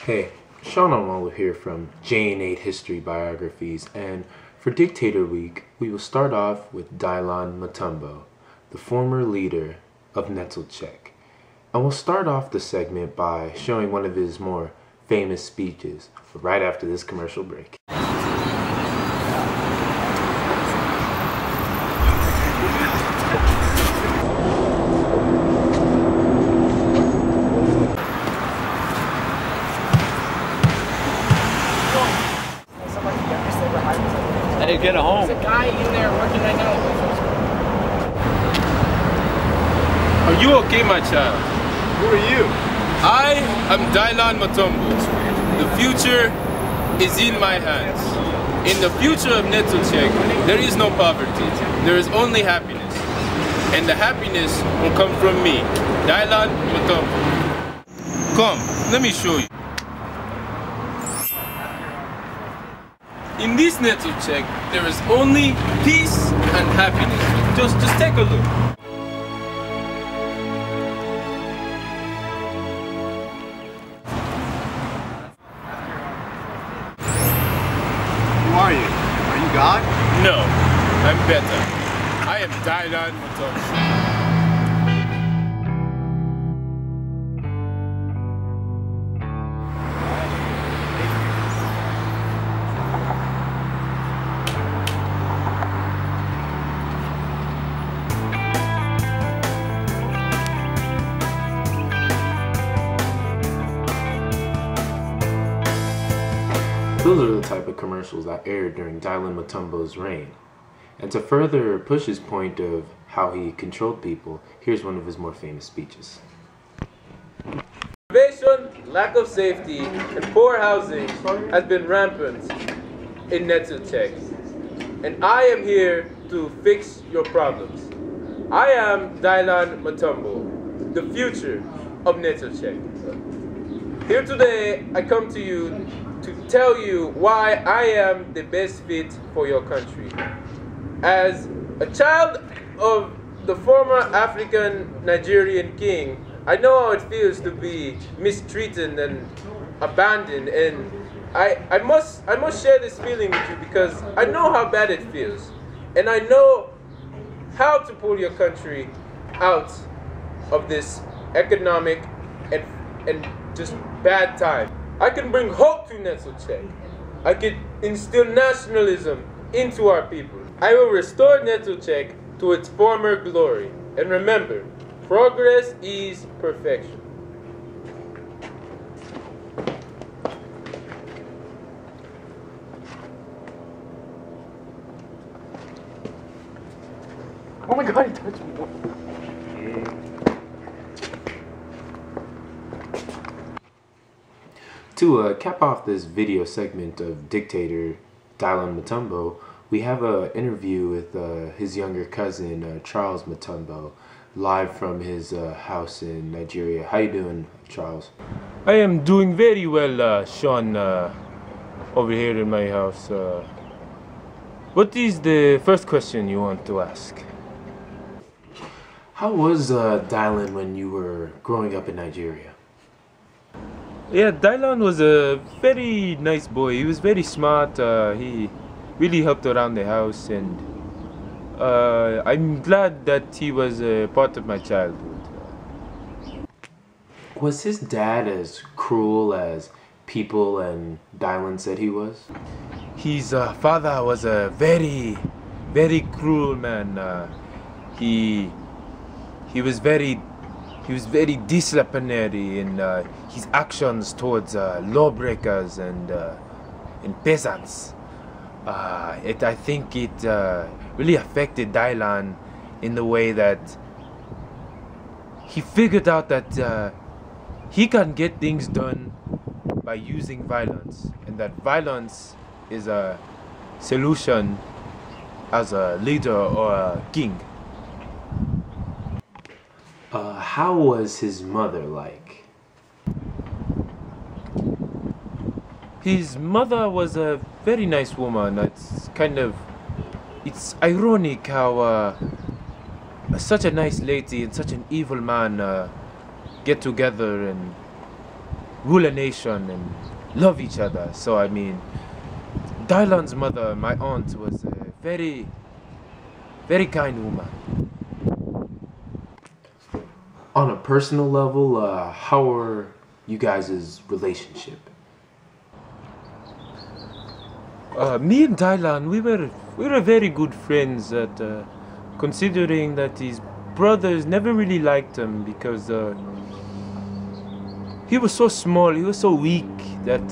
Hey, Shaun here from J&8 History Biographies, and for Dictator Week, we will start off with Dilon Mutombo, the former leader of Netzelchek. And we'll start off the segment by showing one of his more famous speeches right after this commercial break. Hey, get a home. There's a guy in there working right now. Are you okay, my child? Who are you? I am Dilon Mutombo. The future is in my hands. In the future of Netzelchek, there is no poverty. There is only happiness. And the happiness will come from me, Dilon Mutombo. Come, let me show you. In this Netzelchek, there is only peace and happiness. Just take a look. Who are you? Are you God? No, I'm better. I am Dilon Mutombo. Those are the type of commercials that aired during Dilon Mutombo's reign. And to further push his point of how he controlled people, here's one of his more famous speeches. Starvation, lack of safety, and poor housing has been rampant in Netzelchek. And I am here to fix your problems. I am Dilon Mutombo, the future of Netzelchek. Here today, I come to you to tell you why I am the best fit for your country. As a child of the former African Nigerian king, I know how it feels to be mistreated and abandoned, and I must share this feeling with you because I know how bad it feels, and I know how to pull your country out of this economic and just bad time. I can bring hope to Netzelchek. I can instill nationalism into our people. I will restore Netzelchek to its former glory. And remember, progress is perfection. Oh my god, he touched me. To cap off this video segment of Dictator Dilon Mutombo, we have an interview with his younger cousin, Charles Mutombo, live from his house in Nigeria. How you doing, Charles? I am doing very well, Shaun, over here in my house. What is the first question you want to ask? How was Dilon when you were growing up in Nigeria? Yeah, Dilon was a very nice boy. He was very smart. He really helped around the house, and I'm glad that he was a part of my childhood. Was his dad as cruel as people and Dilon said he was? His father was a very, very cruel man. He was very disciplinary in his actions towards lawbreakers and peasants. I think it really affected Dilon in the way that he figured out that he can get things done by using violence, and that violence is a solution as a leader or a king. How was his mother like? His mother was a very nice woman. It's ironic how such a nice lady and such an evil man get together and rule a nation and love each other. So I mean, Dilon's mother, my aunt, was a very, very kind woman. On a personal level, how are you guys' relationship? Me and Dilon, we were very good friends. Considering that his brothers never really liked him because he was so small, he was so weak that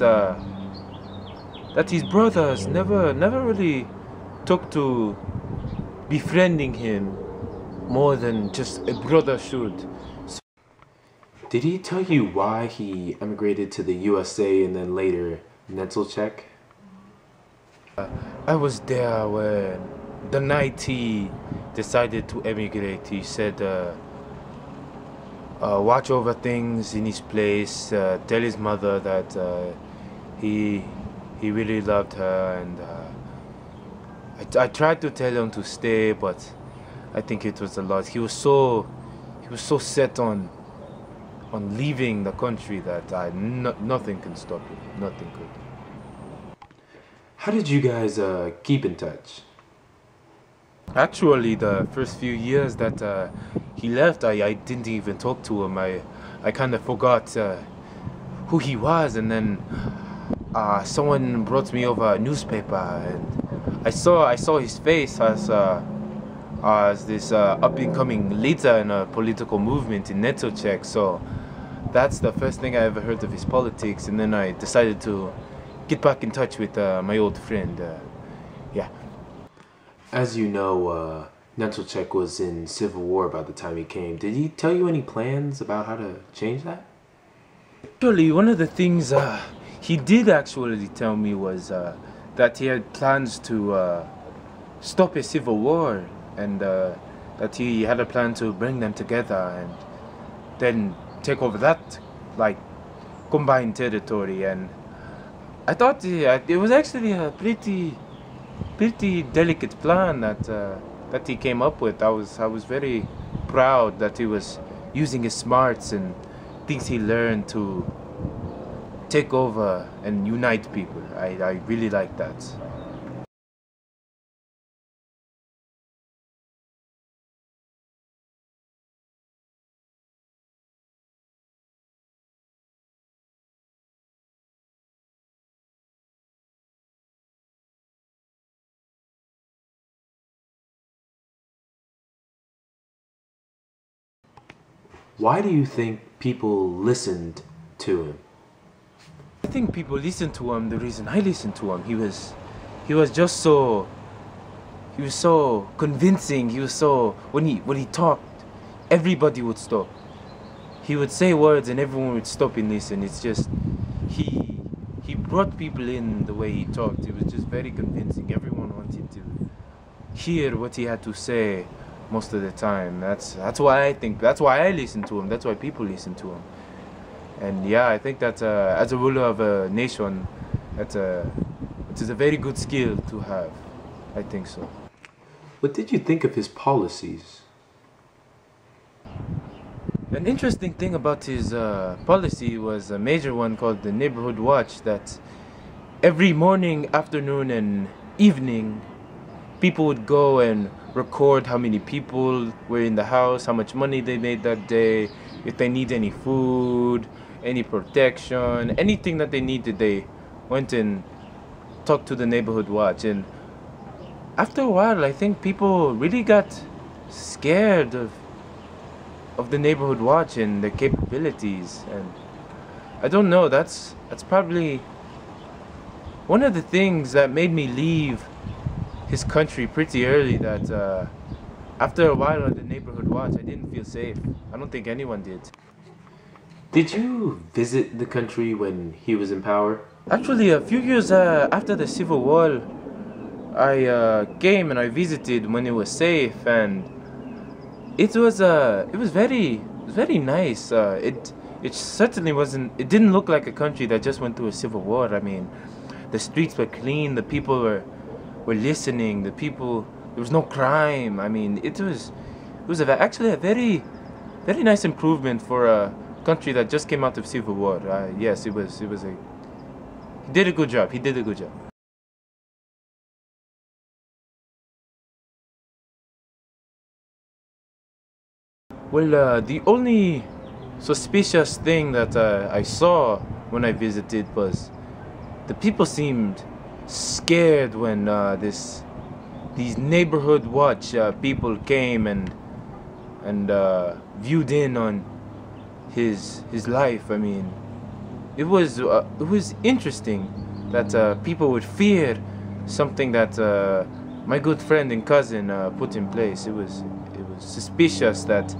his brothers never really took to befriending him more than just a brother should. So, did he tell you why he emigrated to the USA and then later Netzelcheck? I was there when the night he decided to emigrate. He said, watch over things in his place, tell his mother that he really loved her, and I tried to tell him to stay, but I think it was a lot. He was so set on leaving the country that nothing can stop him. Nothing could. How did you guys keep in touch? Actually, the first few years that he left, I didn't even talk to him. I kind of forgot who he was, and then someone brought me over a newspaper, and I saw his face as this up-and-coming leader in a political movement in Netzelcheck. So that's the first thing I ever heard of his politics, and then I decided to get back in touch with my old friend. Yeah. As you know, Netzelcheck was in civil war by the time he came. Did he tell you any plans about how to change that? Actually, one of the things he did actually tell me was that he had plans to stop a civil war, and that he had a plan to bring them together and then take over that, like, combined territory. And I thought it was actually a pretty delicate plan that he came up with. I was very proud that he was using his smarts and things he learned to take over and unite people. I really like that. Why do you think people listened to him? I think people listened to him. The reason I listened to him, he was just so, he was so convincing. He was so, when he talked, everybody would stop. He would say words and everyone would stop and listen. It's just, he brought people in the way he talked. It was just very convincing. Everyone wanted to hear what he had to say most of the time. That's why I listen to him. That's why people listen to him. And yeah, I think that as a ruler of a nation, it is a very good skill to have. I think so. What did you think of his policies? An interesting thing about his policy was a major one called the Neighborhood Watch, that every morning, afternoon, and evening, people would go and record how many people were in the house, how much money they made that day, if they need any food, any protection, anything that they needed. They went and talked to the Neighborhood Watch. And after a while, I think people really got scared of the Neighborhood Watch and their capabilities. And I don't know, that's probably one of the things that made me leave his country pretty early, that after a while on the Neighborhood Watch, I didn't feel safe. I don't think anyone did. Did you visit the country when he was in power? Actually, a few years after the Civil War, I came and I visited when it was safe, and it was very nice. It certainly wasn't. It didn't look like a country that just went through a civil war. I mean, the streets were clean. The people were listening. The people, there was no crime. I mean, it was actually a very nice improvement for country that just came out of civil war. Yes, it was a. He did a good job. He did a good job. Well, the only suspicious thing that I saw when I visited was the people seemed scared when these neighborhood watch people came and viewed in on his life. I mean, it was interesting that people would fear something that my good friend and cousin put in place. It was suspicious that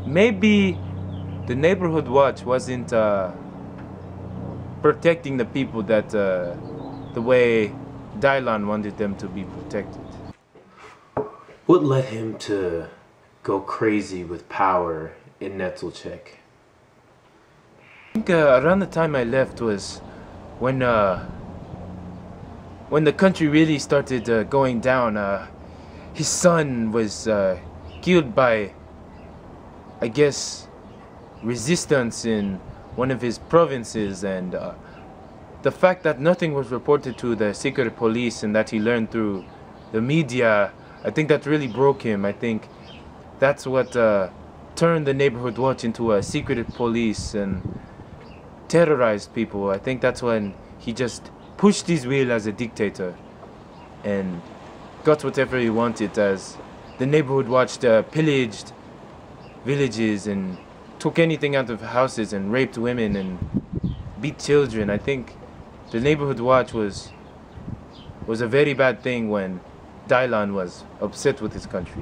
maybe the neighborhood watch wasn't protecting the people that the way Dilon wanted them to be protected. What led him to go crazy with power in Netzelchek? I think around the time I left was when the country really started going down. His son was killed by, I guess, resistance in one of his provinces, and the fact that nothing was reported to the secret police and that he learned through the media, I think that really broke him. I think that's what turned the neighborhood watch into a secret police and terrorized people. I think that's when he just pushed his will as a dictator and got whatever he wanted, as the neighborhood watch pillaged villages and took anything out of houses and raped women and beat children. I think the neighborhood watch was a very bad thing when Dilon was upset with his country.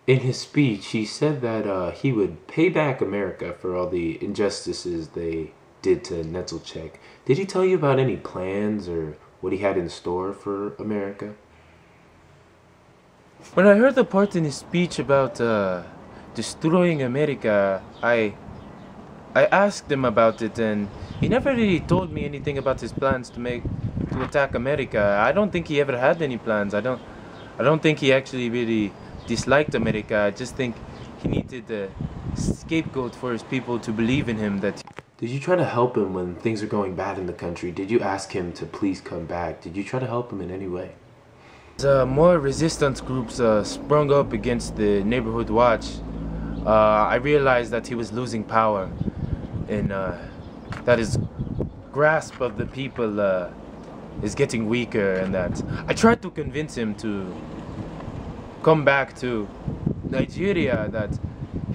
In his speech, he said that he would pay back America for all the injustices they did to Netzelchek. Did he tell you about any plans or what he had in store for America? When I heard the part in his speech about destroying America, I asked him about it, and he never really told me anything about his plans to attack America. I don't think he ever had any plans. I don't think he actually really disliked America. I just think he needed a scapegoat for his people to believe in him. Did you try to help him when things are going bad in the country? Did you ask him to please come back? Did you try to help him in any way? More resistance groups sprung up against the neighborhood watch. I realized that he was losing power, and that his grasp of the people is getting weaker, and that I tried to convince him to come back to Nigeria, that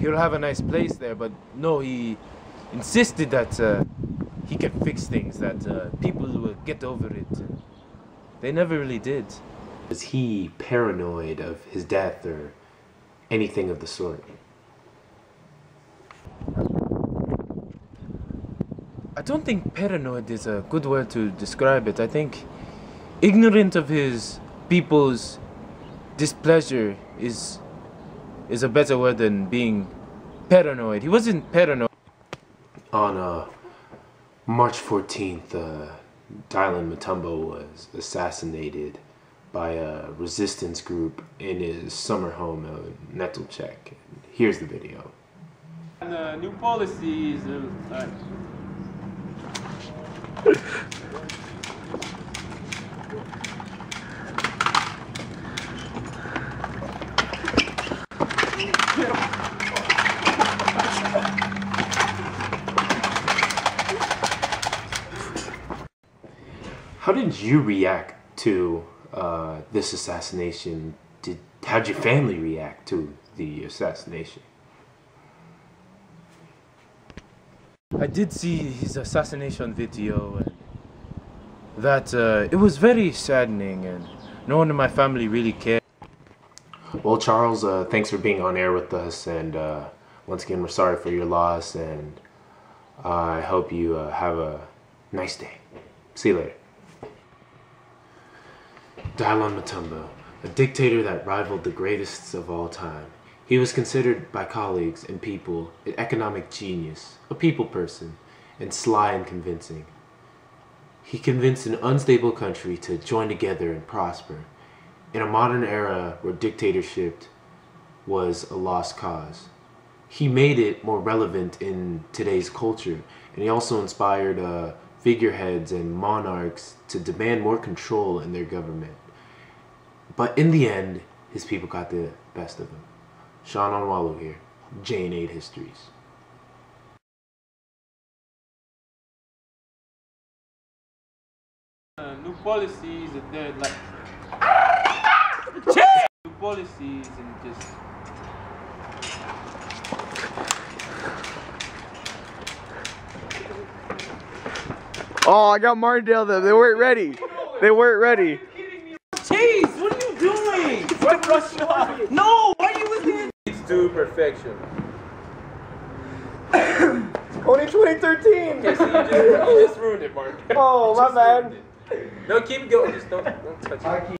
he'll have a nice place there, but no, he insisted that he can fix things, that people will get over it. They never really did. Was he paranoid of his death or anything of the sort? I don't think paranoid is a good word to describe it. I think ignorant of his people's displeasure is a better word than being paranoid. He wasn't paranoid. On March 14th, Dilon Mutombo was assassinated by a resistance group in his summer home in Netzelchek. Here's the video. And the new policies. How did you react to this assassination? How'd your family react to the assassination? I did see his assassination video, and that it was very saddening, and no one in my family really cared. Well, Charles, thanks for being on air with us, and once again, we're sorry for your loss, and I hope you have a nice day. See you later. Dilon Mutombo, a dictator that rivaled the greatest of all time. He was considered by colleagues and people an economic genius, a people person, and sly and convincing. He convinced an unstable country to join together and prosper in a modern era where dictatorship was a lost cause. he made it more relevant in today's culture. And he also inspired figureheads and monarchs to demand more control in their government. But in the end, his people got the best of him. Shaun Onwalu here, J&8 Histories. New policies and they're like new policies and just Oh, I got Martindale them. They weren't ready. They weren't ready. Chase, what are you doing? What rush off? No, why are you listening? Leads to perfection. Only 2013. Okay, so you just ruined it, Mark. Oh, my bad. No, keep going. Just don't touch it.